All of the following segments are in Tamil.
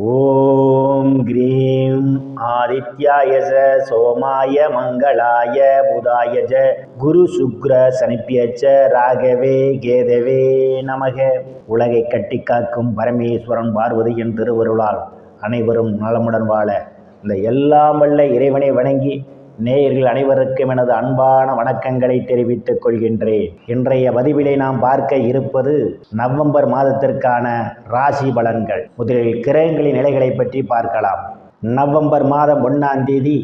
ஓம் கிரீம் ஆதித்யாய சோமாய மங்களாய புதாய குரு சுக்ர சனிப்பியச்ச ராகவே கேதவே நமக. உலகை கட்டி காக்கும் பரமேஸ்வரன் பார்வதியின் திருவருளால் அனைவரும் நலமுடன் வாழ இந்த எல்லாம் வல்ல இறைவனை வணங்கி நேயர்கள் அனைவருக்கும் எனது அன்பான வணக்கங்களை தெரிவித்துக் கொள்கின்றேன். இன்றைய பதிவிலே நாம் பார்க்க இருப்பது நவம்பர் மாதத்திற்கான ராசி பலன்கள். முதலில் கிரகங்களின் நிலைகளை பற்றி பார்க்கலாம். நவம்பர் மாதம் 1ஆம் தேதி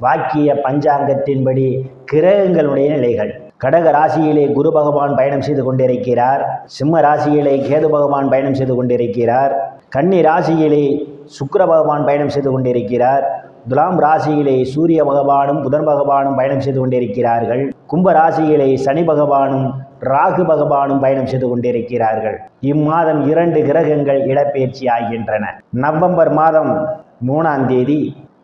வாக்கிய பஞ்சாங்கத்தின்படி கிரகங்களுடைய நிலைகள். கடக ராசியிலே குரு பகவான் பயணம் செய்து கொண்டிருக்கிறார். சிம்ம ராசியிலே கேது பகவான் பயணம் செய்து கொண்டிருக்கிறார். கன்னி ராசியிலே சுக்கிர பகவான் பயணம் செய்து கொண்டிருக்கிறார். துலாம் ராசியிலே சூரிய பகவானும் புதன் பகவானும் பயணம் செய்து கொண்டிருக்கிறார்கள். கும்ப ராசியிலே சனி பகவானும் ராகு பகவானும் பயணம் செய்து கொண்டிருக்கிறார்கள். இம்மாதம் 2 கிரகங்கள் இடப்பெயர்ச்சி ஆகின்றன. நவம்பர் மாதம் 3ஆம் தேதி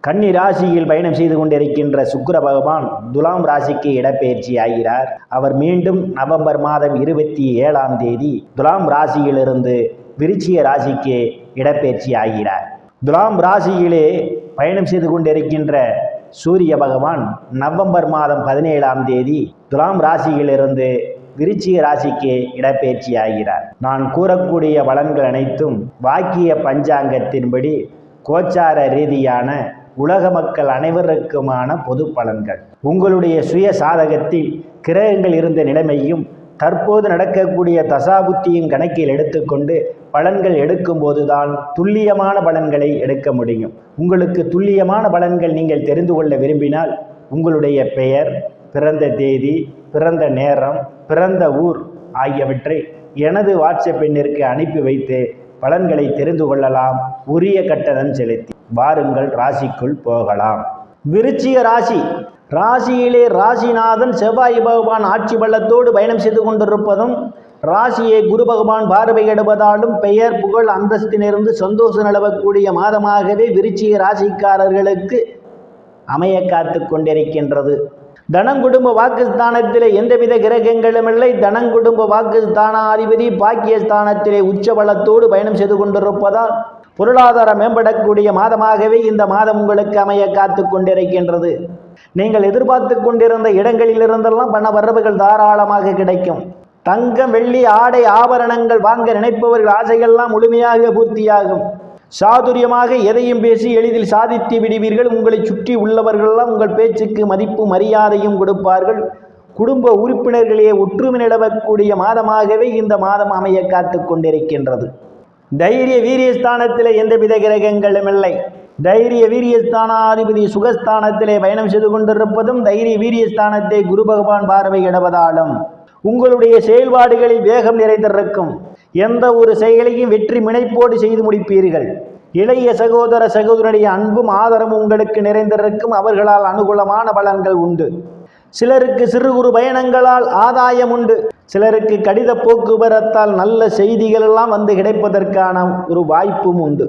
கன்னி ராசியில் பயணம் செய்து கொண்டிருக்கின்ற சுக்கிர பகவான் துலாம் ராசிக்கு இடப்பெயர்ச்சி ஆகிறார். அவர் மீண்டும் நவம்பர் மாதம் 27ஆம் தேதி துலாம் ராசியிலிருந்து விருச்சிக ராசிக்கு இடப்பெயர்ச்சி ஆகிறார். துலாம் ராசியிலே பயணம் செய்து கொண்டிருக்கின்ற சூரிய பகவான் நவம்பர் மாதம் 17ஆம் தேதி துலாம் ராசியிலிருந்து விருச்சிக ராசிக்கு இடப்பெயர்ச்சி ஆகிறார். நான் கூறக்கூடிய பலன்கள் அனைத்தும் வாக்கிய பஞ்சாங்கத்தின்படி கோச்சார ரீதியான உலக மக்கள் அனைவருக்குமான பொது பலன்கள். உங்களுடைய சுய சாதகத்தில் கிரகங்கள் இருந்த நிலைமையும் தற்போது நடக்கக்கூடிய தசாபுத்தியும் கணக்கில் எடுத்துக்கொண்டு பலன்கள் எடுக்கும்போதுதான் துல்லியமான பலன்களை எடுக்க முடியும். உங்களுக்கு துல்லியமான பலன்கள் நீங்கள் தெரிந்து கொள்ள விரும்பினால் உங்களுடைய பெயர், பிறந்த தேதி, பிறந்த நேரம், பிறந்த ஊர் ஆகியவற்றை எனது வாட்ஸ்அப் எண்ணிற்கு அனுப்பி வைத்து பலன்களை தெரிந்து கொள்ளலாம். உரிய கட்டணம் செலுத்தி வாருங்கள், ராசிக்குள் போகலாம். விருச்சிக ராசி. ராசியிலே ராசிநாதன் செவ்வாய் பகவான் ஆட்சி பலத்தோடு பயணம் செய்து கொண்டிருப்பதும் ராசியை குரு பகவான் பார்வையிடுவதாலும் பெயர், புகழ், அந்தஸ்திலிருந்து சந்தோஷம் நிலவக்கூடிய மாதமாகவே விருச்சிக ராசிக்காரர்களுக்கு அமைய காத்து கொண்டிருக்கின்றது. தனங்குடும்ப வாக்குஸ்தானத்திலே எந்தவித கிரகங்களும் இல்லை. தனங்குடும்ப வாக்குஸ்தானாதிபதி பாக்கியஸ்தானத்திலே உச்ச பலத்தோடு பயணம் செய்து கொண்டிருப்பதால் பொருளாதாரம் மேம்படக்கூடிய மாதமாகவே இந்த மாதம் உங்களுக்கு அமைய காத்து கொண்டிருக்கின்றது. நீங்கள் எதிர்பார்த்து கொண்டிருந்த இடங்களிலிருந்தெல்லாம் பண வரவுகள் தாராளமாக கிடைக்கும். தங்கம், வெள்ளி, ஆடை, ஆபரணங்கள் வாங்க நினைப்பவர்கள் ஆசைகள்லாம் முழுமையாக பூர்த்தியாகும். சாதுரியமாக எதையும் பேசி எளிதில் சாதித்து விடுவீர்கள். உங்களை சுற்றி உள்ளவர்களெல்லாம் உங்கள் பேச்சுக்கு மதிப்பு மரியாதையும் கொடுப்பார்கள். குடும்ப உறுப்பினர்களே ஒற்றுமை நிலவக்கூடிய மாதமாகவே இந்த மாதம் அமைய காத்து கொண்டிருக்கின்றது. தைரிய வீரியஸ்தானத்திலே எந்தவித கிரகங்களும் இல்லை. தைரிய வீரியஸ்தானாதிபதி சுகஸ்தானத்திலே பயணம் செய்து கொண்டிருப்பதும் தைரிய வீரியஸ்தானத்தை குரு பகவான் பார்வையிடுவதாலும் உங்களுடைய செயல்பாடுகளில் வேகம் நிறைந்திருக்கும். எந்த ஒரு செயலையும் வெற்றி முனைப்போடு செய்து முடிப்பீர்கள். இளைய சகோதர சகோதரனுடைய அன்பும் ஆதரவும் உங்களுக்கு நிறைந்திருக்கும். அவர்களால் அனுகூலமான பலன்கள் உண்டு. சிலருக்கு சிறு குறு பயணங்களால் ஆதாயம் உண்டு. சிலருக்கு கடித போக்குவரத்தால் நல்ல செய்திகள் எல்லாம் வந்து கிடைப்பதற்கான ஒரு வாய்ப்பும் உண்டு.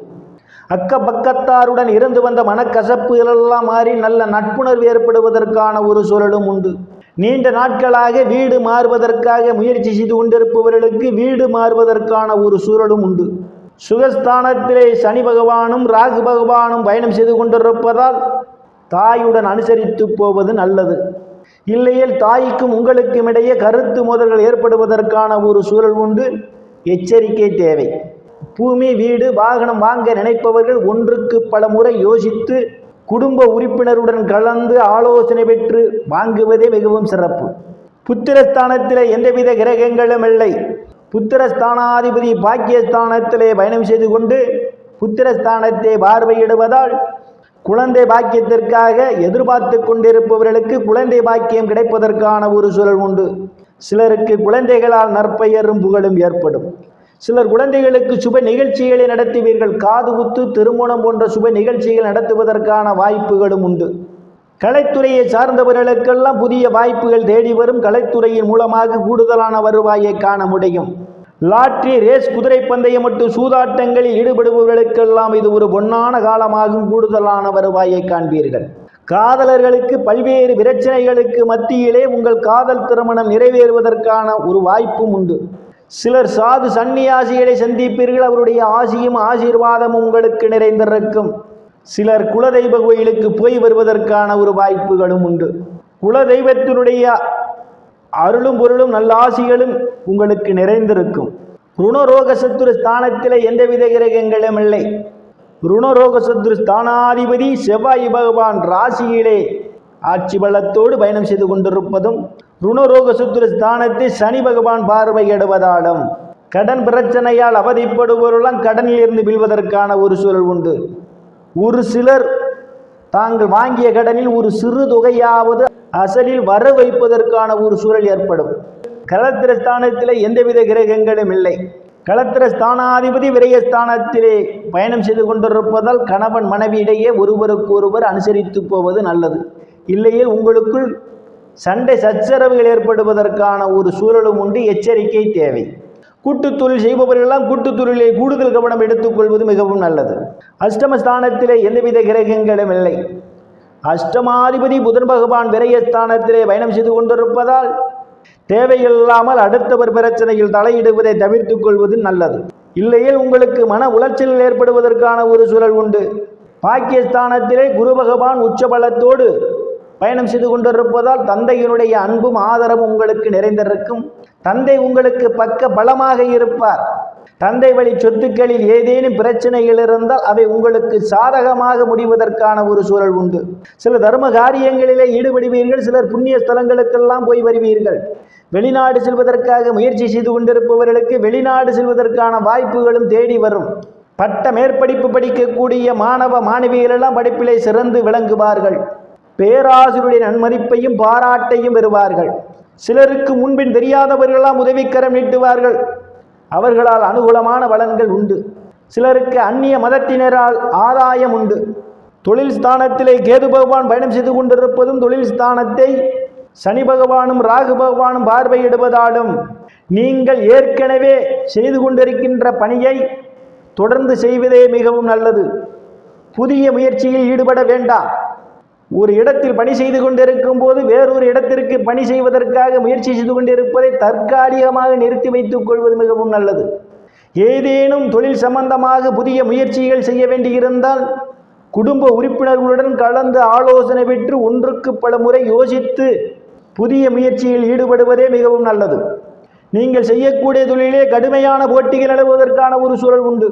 அக்க பக்கத்தாருடன் இருந்து வந்த மனக்கசப்புகள் எல்லாம் மாறி நல்ல நட்புணர்வு ஏற்படுவதற்கான ஒரு சூழலும் உண்டு. நீண்ட நாட்களாக வீடு மாறுவதற்காக முயற்சி செய்து கொண்டிருப்பவர்களுக்கு வீடு மாறுவதற்கான ஒரு சூழலும் உண்டு. சுகஸ்தானத்திலே சனி பகவானும் ராகு பகவானும் பயணம் செய்து கொண்டிருப்பதால் தாயுடன் அனுசரித்து போவது நல்லது. இல்லையில் தாய்க்கும் உங்களுக்கும் இடையே கருத்து மோதல்கள் ஏற்படுவதற்கான ஒரு சூழல் உண்டு. எச்சரிக்கை தேவை. பூமி, வீடு, வாகனம் வாங்க நினைப்பவர்கள் ஒன்றுக்கு பல முறை யோசித்து குடும்ப உறுப்பினருடன் கலந்து ஆலோசனை பெற்று வாங்குவதே மிகவும் சிறப்பு. புத்திரஸ்தானத்திலே எந்தவித கிரகங்களும் இல்லை. புத்திரஸ்தானாதிபதி பாக்கியஸ்தானத்திலே பயணம் செய்து கொண்டு புத்திரஸ்தானத்தை பார்வையிடுவதால் குழந்தை பாக்கியத்திற்காக எதிர்பார்த்து கொண்டிருப்பவர்களுக்கு குழந்தை பாக்கியம் கிடைப்பதற்கான ஒரு சூழல் உண்டு. சிலருக்கு குழந்தைகளால் நற்பெயரும் புகழும் ஏற்படும். சிலர் குழந்தைகளுக்கு சுப நிகழ்ச்சிகளை நடத்துவீர்கள். காது குத்து, திருமணம் போன்ற சுப நிகழ்ச்சிகள் நடத்துவதற்கான வாய்ப்புகளும் உண்டு. கலைத்துறையை சார்ந்தவர்களுக்கெல்லாம் புதிய வாய்ப்புகள் தேடி வரும். கலைத்துறையின் மூலமாக கூடுதலான வருவாயை காண முடியும். லாட்ரி, ரேஸ், குதிரை பந்தயம் மற்றும் சூதாட்டங்களில் ஈடுபடுபவர்களுக்கெல்லாம் இது ஒரு பொன்னான காலமாகும். கூடுதலான வருவாயை காண்பீர்கள். காதலர்களுக்கு பல்வேறு பிரச்சனைகளுக்கு மத்தியிலே உங்கள் காதல் திருமணம் நிறைவேறுவதற்கான ஒரு வாய்ப்பும் உண்டு. சிலர் சாது சந்நியாசிகளை சந்திப்பீர்கள். அவருடைய ஆசியும் ஆசீர்வாதமும் உங்களுக்கு நிறைந்திருக்கும். சிலர் குலதெய்வ கோயிலுக்கு போய் வருவதற்கான ஒரு வாய்ப்புகளும் உண்டு. குலதெய்வத்தினுடைய அருளும் பொருளும் நல்ல ஆசிகளும் உங்களுக்கு நிறைந்திருக்கும். ருணரோக சத்துரு ஸ்தானத்திலே எந்தவித கிரகங்களும் இல்லை. ருணரோக சத்துரு ஸ்தானாதிபதி செவ்வாய் பகவான் ராசியிலே ஆட்சி பலத்தோடு பயணம் செய்து கொண்டிருப்பதும், ருணரோக சத்துரு ஸ்தானத்தை சனி பகவான் பார்வையிடுவதாலும் கடன் பிரச்சனையால் அவதிப்படுபவர்களாம் கடனில் இருந்து வீழ்வதற்கான ஒரு சூழல் உண்டு. ஒரு சிலர் தாங்கள் வாங்கிய கடனில் ஒரு சிறு தொகையாவது அசலில் வர வைப்பதற்கான ஒரு சூழல் ஏற்படும். களத்திர ஸ்தானத்திலே எந்தவித கிரகங்களும் இல்லை. களத்திர ஸ்தானாதிபதி விரயஸ்தானத்திலே பயணம் செய்து கொண்டிருப்பதால் கணவன் மனைவி இடையே ஒருவருக்கு ஒருவர் அனுசரித்து போவது நல்லது. இல்லையே உங்களுக்குள் சண்டை சச்சரவுகள் ஏற்படுவதற்கான ஒரு சூழலும் உண்டு. எச்சரிக்கை தேவை. கூட்டுத்தொழில் செய்பவர்களெல்லாம் கூட்டுத்தொழிலை கூடுதல் கவனம் எடுத்துக்கொள்வது மிகவும் நல்லது. அஷ்டமஸ்தானத்திலே எந்தவித கிரகங்களும் இல்லை. அஷ்டமாதிபதி புதன் பகவான் விரயஸ்தானத்திலே பயணம் செய்து கொண்டிருப்பதால் தேவையில்லாமல் அடுத்தவர் பிரச்சனையில் தலையிடுவதை தவிர்த்து கொள்வது நல்லது. இல்லையே உங்களுக்கு மன உளைச்சல் ஏற்படுவதற்கான ஒரு சூழல் உண்டு. பாக்கியஸ்தானத்திலே குரு பகவான் உச்சபலத்தோடு பயணம் செய்து கொண்டிருப்பதால் தந்தையினுடைய அன்பும் ஆதரவும் உங்களுக்கு நிறைந்திருக்கும். தந்தை உங்களுக்கு பக்க பலமாக இருப்பார். தந்தை வழி சொத்துக்களில் ஏதேனும் பிரச்சனைகள் இருந்தால் அவை உங்களுக்கு சாதகமாக முடிவதற்கான ஒரு சூழல் உண்டு. சில தர்ம காரியங்களிலே ஈடுபடுவீர்கள். சிலர் புண்ணிய ஸ்தலங்களுக்கெல்லாம் போய் வருவீர்கள். வெளிநாடு செல்வதற்காக முயற்சி செய்து கொண்டிருப்பவர்களுக்கு வெளிநாடு செல்வதற்கான வாய்ப்புகளும் தேடி வரும். பட்ட மேற்படிப்பு படிக்கக்கூடிய மாணவ மாணவிகளெல்லாம் படிப்பிலே சிறந்து விளங்குவார்கள். பேராசிரியருடைய நன்மதிப்பையும் பாராட்டையும் பெறுவார்கள். சிலருக்கு முன்பின் தெரியாதவர்களெல்லாம் உதவிக்கரம் நீட்டுவார்கள். அவர்களால் அனுகூலமான பலன்கள் உண்டு. சிலருக்கு அந்நிய மதத்தினரால் ஆதாயம் உண்டு. தொழில் ஸ்தானத்திலே கேது பகவான் பயணம் செய்து கொண்டிருப்பதும் தொழில் ஸ்தானத்தை சனி பகவானும் ராகு பகவானும் பார்வையிடுவதாலும் நீங்கள் ஏற்கனவே செய்து கொண்டிருக்கின்ற பணியை தொடர்ந்து செய்வதே மிகவும் நல்லது. புதிய முயற்சியில் ஈடுபட வேண்டாம். ஒரு இடத்தில் பணி செய்து கொண்டிருக்கும் போது வேறொரு இடத்திற்கு பணி செய்வதற்காக முயற்சி செய்து கொண்டிருப்பதை தற்காலிகமாக நிறுத்தி வைத்துக் கொள்வது மிகவும் நல்லது. ஏதேனும் தொழில் சம்பந்தமாக புதிய முயற்சிகள் செய்ய வேண்டியிருந்தால் குடும்ப உறுப்பினர்களுடன் கலந்து ஆலோசனை பெற்று ஒன்றுக்கு பல முறை யோசித்து புதிய முயற்சியில் ஈடுபடுவதே மிகவும் நல்லது. நீங்கள் செய்யக்கூடிய தொழிலே கடுமையான போட்டிகள் நிலவுவதற்கான ஒரு சூழல் உண்டு.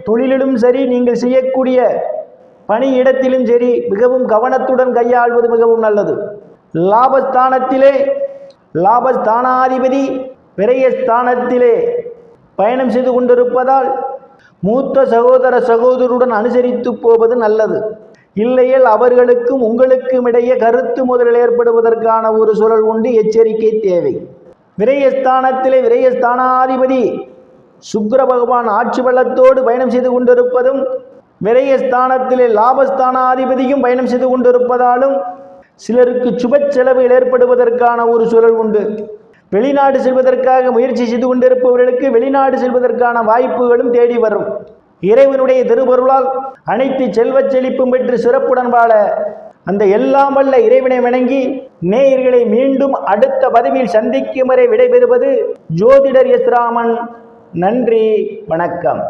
தொழிலிலும் சரி, நீங்கள் செய்யக்கூடிய பணியிடத்திலும் சரி, மிகவும் கவனத்துடன் கையாள்வது மிகவும் நல்லது. லாபஸ்தானத்திலே லாபஸ்தானாதிபதி விரயஸ்தானத்திலே பயணம் செய்து கொண்டிருப்பதால் மூத்த சகோதர சகோதரருடன் அனுசரித்து போவது நல்லது. இல்லையேல் அவர்களுக்கும் உங்களுக்கும் இடையே கருத்து மோதல் ஏற்படுவதற்கான ஒரு சூழல் உண்டு. எச்சரிக்கை தேவை. விரயஸ்தானத்திலே விரயஸ்தானாதிபதி சுக்கிர பகவான் ஆட்சி பலத்தோடு பயணம் செய்து கொண்டிருப்பதும் விரயஸ்தானத்திலே லாபஸ்தானாதிபதியும் பயணம் செய்து கொண்டிருப்பதாலும் சிலருக்கு சுப செலவுகள் ஏற்படுவதற்கான ஒரு சூழல் உண்டு. வெளிநாடு செல்வதற்காக முயற்சி செய்து கொண்டிருப்பவர்களுக்கு வெளிநாடு செல்வதற்கான வாய்ப்புகளும் தேடி வரும். இறைவனுடைய திருவருளால் அனைத்து செல்வச் செழிப்பும் பெற்று சிறப்புடன் வாழ அந்த எல்லாம் வல்ல இறைவனை வணங்கி நேயர்களை மீண்டும் அடுத்த பதிவில் சந்திக்கும் வரை விடைபெறுவது ஜோதிடர் எஸ் ராமன். நன்றி, வணக்கம்.